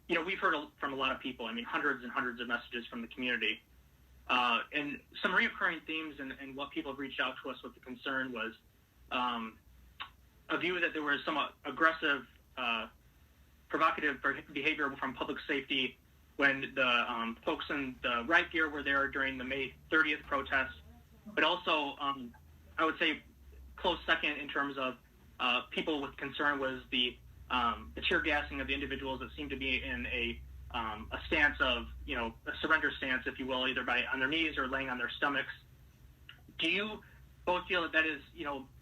We've heard from a lot of people, hundreds and hundreds of messages from the community. And some reoccurring themes and what people have reached out to us with the concern was a view that there was somewhat aggressive, provocative behavior from public safety when the folks in the riot gear were there during the May 30th protest. But also, I would say close second in terms of people with concern was the Chairgassing of the individuals that seemed to be in a stance of, a surrender stance, if you will, either on their knees or laying on their stomachs. Do you both feel that is,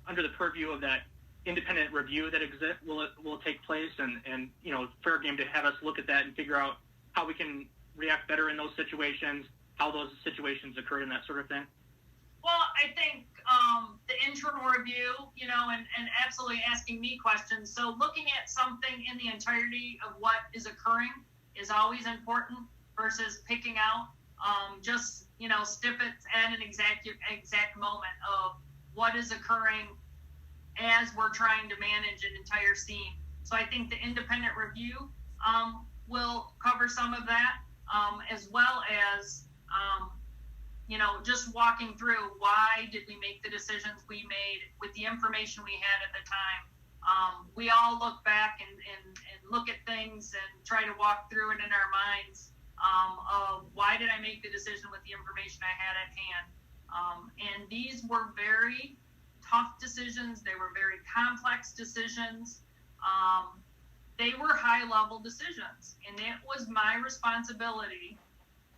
under the purview of that independent review that will take place and fair game to have us look at that and figure out how we can react better in those situations, how those situations occurred and that sort of thing? Well, I think the internal review, and absolutely asking me questions. So looking at something in the entirety of what is occurring is always important versus picking out just, snippets at an exact moment of what is occurring as we're trying to manage an entire scene. So I think the independent review will cover some of that, as well as, just walking through why did we make the decisions we made with the information we had at the time. We all look back and look at things and try to walk through it in our minds of why did I make the decision with the information I had at hand. And these were very tough decisions. They were very complex decisions. They were high-level decisions, and it was my responsibility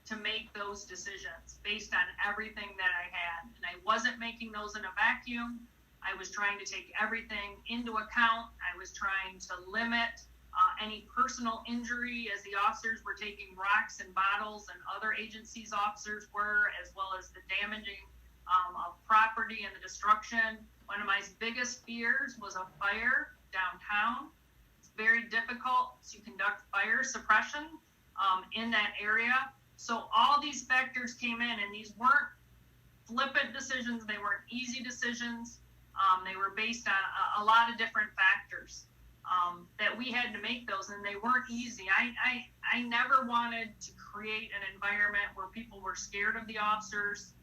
to make those decisions based on everything that I had. And I wasn't making those in a vacuum. I was trying to take everything into account. I was trying to limit any personal injury as the officers were taking rocks and bottles and other agencies' officers were, as well as the damaging of property and the destruction. One of my biggest fears was a fire downtown. It's very difficult to conduct fire suppression in that area. So all these factors came in, and these weren't flippant decisions. They weren't easy decisions. They were based on a lot of different factors that we had to make those, and they weren't easy. I never wanted to create an environment where people were scared of the officers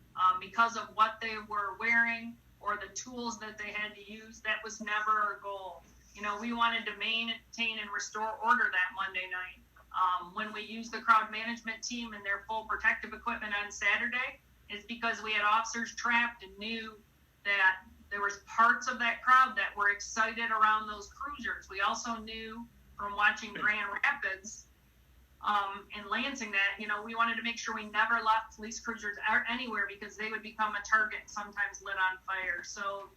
because of what they were wearing or the tools that they had to use. That was never our goal. We wanted to maintain and restore order that Monday night. When we used the crowd management team and their full protective equipment on Saturday, it's because we had officers trapped and knew that there was parts of that crowd that were excited around those cruisers. We also knew from watching Grand Rapids and Lansing that, we wanted to make sure we never left police cruisers anywhere because they would become a target, sometimes lit on fire. So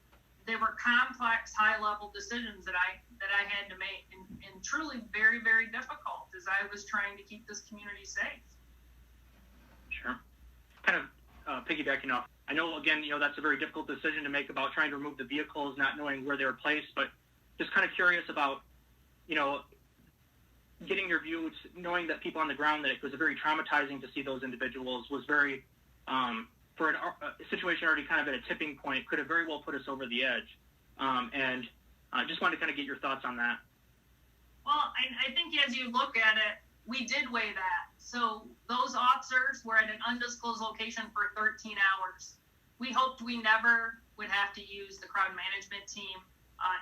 they were complex, high-level decisions that I had to make, and truly very, very difficult as I was trying to keep this community safe. Sure. Kind of piggybacking off, I know, again, that's a very difficult decision to make about trying to remove the vehicles, not knowing where they were placed, but just kind of curious about, getting your views, knowing that people on the ground, that it was very traumatizing to see those individuals, was very, for a situation already kind of at a tipping point, could have very well put us over the edge. And I just wanted to kind of get your thoughts on that. Well, I think as you look at it, we did weigh that. So those officers were at an undisclosed location for 13 hours. We hoped we never would have to use the crowd management team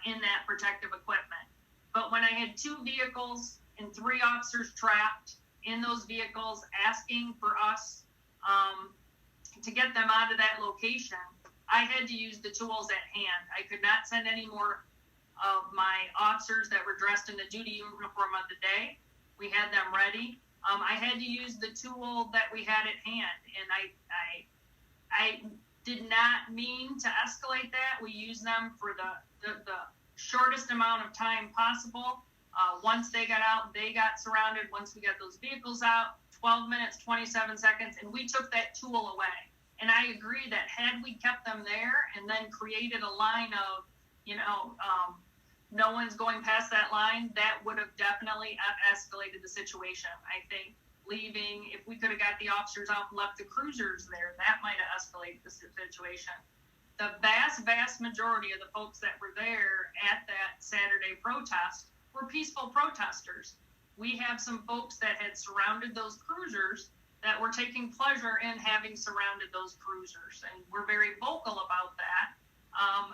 in that protective equipment. But when I had 2 vehicles and 3 officers trapped in those vehicles asking for us to get them out of that location, I had to use the tools at hand. I could not send any more of my officers that were dressed in the duty uniform of the day. We had them ready. I had to use the tool that we had at hand, and I did not mean to escalate that. We used them for the shortest amount of time possible. Once they got out, they got surrounded. Once we got those vehicles out, 12 minutes, 27 seconds, and we took that tool away. And I agree that had we kept them there and then created a line of, no one's going past that line, that would have definitely escalated the situation. I think leaving, if we could have got the officers out and left the cruisers there, that might have escalated the situation. The vast majority of the folks that were there at that Saturday protest were peaceful protesters. we have some folks that had surrounded those cruisers that were taking pleasure in having surrounded those cruisers, and we're very vocal about that.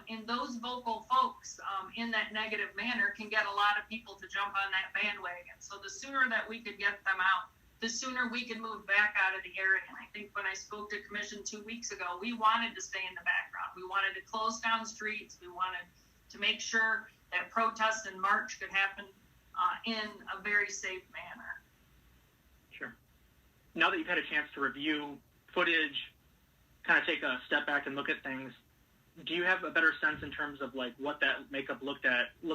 And those vocal folks in that negative manner can get a lot of people to jump on that bandwagon. So the sooner that we could get them out, the sooner we can move back out of the area. And I think when I spoke to Commission 2 weeks ago, we wanted to stay in the background. We wanted to close down streets. We wanted to make sure that protests and march could happen in a very safe manner. Sure. Now that you've had a chance to review footage, kind of take a step back and look at things, do you have a better sense in terms of like what that makeup looked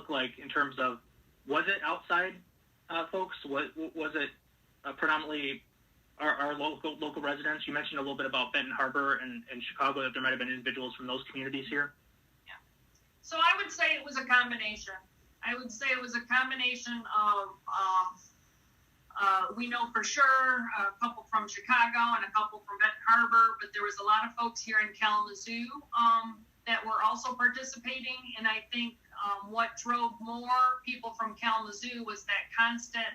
like in terms of, was it outside folks? Was it predominantly our local residents? You mentioned a little bit about Benton Harbor and Chicago, that there might have been individuals from those communities here. Yeah. So I would say it was a combination. Of we know for sure a couple from Chicago and a couple from Benton Harbor, but there was a lot of folks here in Kalamazoo that were also participating. And I think what drove more people from Kalamazoo was that constant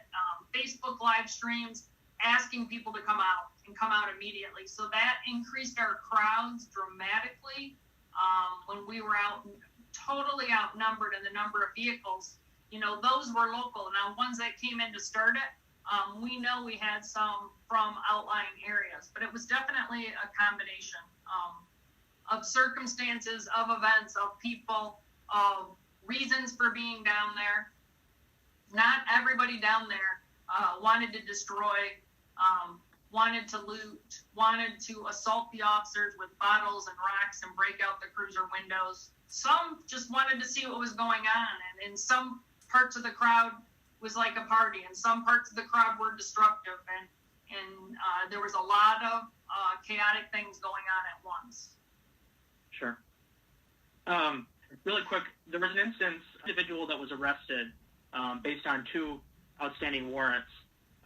Facebook live streams asking people to come out and come out immediately. So that increased our crowds dramatically when we were out, totally outnumbered in the number of vehicles. You know, those were local. Now, ones that came in to start it, we know we had some from outlying areas, but it was definitely a combination of circumstances, of events, of people, of reasons for being down there. Not everybody down there wanted to destroy, wanted to loot, wanted to assault the officers with bottles and rocks and break out the cruiser windows. Some just wanted to see what was going on, and in some parts of the crowd was like a party, and some parts of the crowd were destructive, and there was a lot of chaotic things going on at once. Sure. Really quick, there was an instance, individual that was arrested based on 2 outstanding warrants,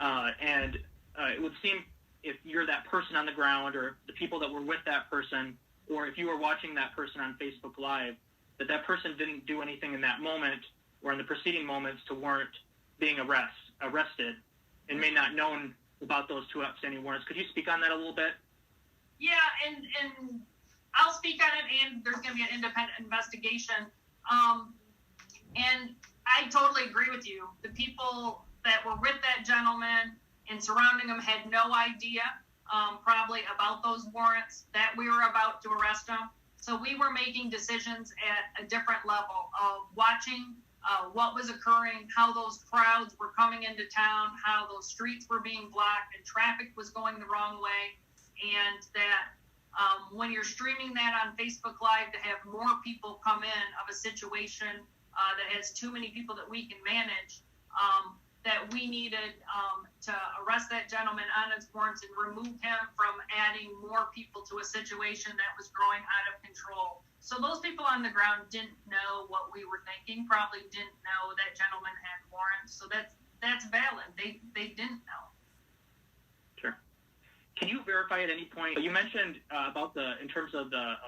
and it would seem if you're that person on the ground, or the people that were with that person, or if you were watching that person on Facebook Live, that person didn't do anything in that moment or in the preceding moments to warrant being arrested, and may not known about those 2 outstanding warrants. Could you speak on that a little bit? Yeah, and I'll speak on it, and there's going to be an independent investigation. And I totally agree with you. The people that were with that gentleman and surrounding him had no idea probably about those warrants, that we were about to arrest him. So we were making decisions at a different level of watching what was occurring, how those crowds were coming into town, how those streets were being blocked and traffic was going the wrong way. And that when you're streaming that on Facebook Live, to have more people come in of a situation that has too many people that we can manage, that we needed to arrest that gentleman on his warrants and remove him from adding more people to a situation that was growing out of control. So those people on the ground didn't know what we were thinking, probably didn't know that gentleman had warrants. So that's valid. They didn't know. Sure. Can you verify at any point, you mentioned about in terms of the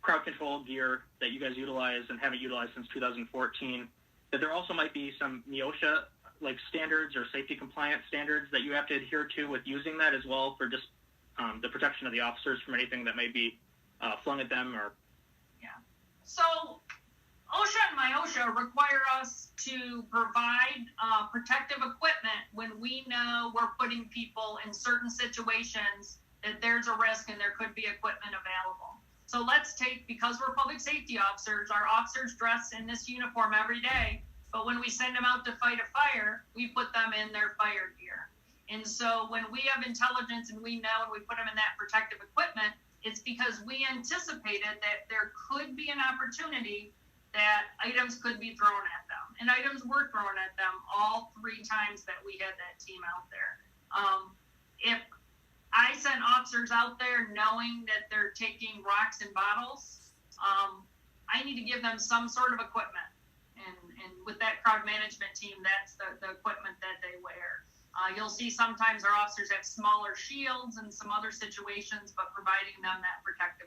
crowd control gear that you guys utilize and haven't utilized since 2014, that there also might be some NEOSHA like standards or safety compliance standards that you have to adhere to with using that as well, for just the protection of the officers from anything that may be flung at them? Or So OSHA and MyOSHA require us to provide protective equipment when we know we're putting people in certain situations that there's a risk and there could be equipment available. So let's take, because we're public safety officers, our officers dress in this uniform every day, but when we send them out to fight a fire, we put them in their fire gear. And so when we have intelligence and we know and we put them in that protective equipment, it's because we anticipated that there could be an opportunity that items could be thrown at them. And items were thrown at them all 3 times that we had that team out there. If I sent officers out there knowing that they're taking rocks and bottles, I need to give them some sort of equipment. And with that crowd management team, that's the equipment that they wear. You'll see sometimes our officers have smaller shields in some other situations, but providing them that protective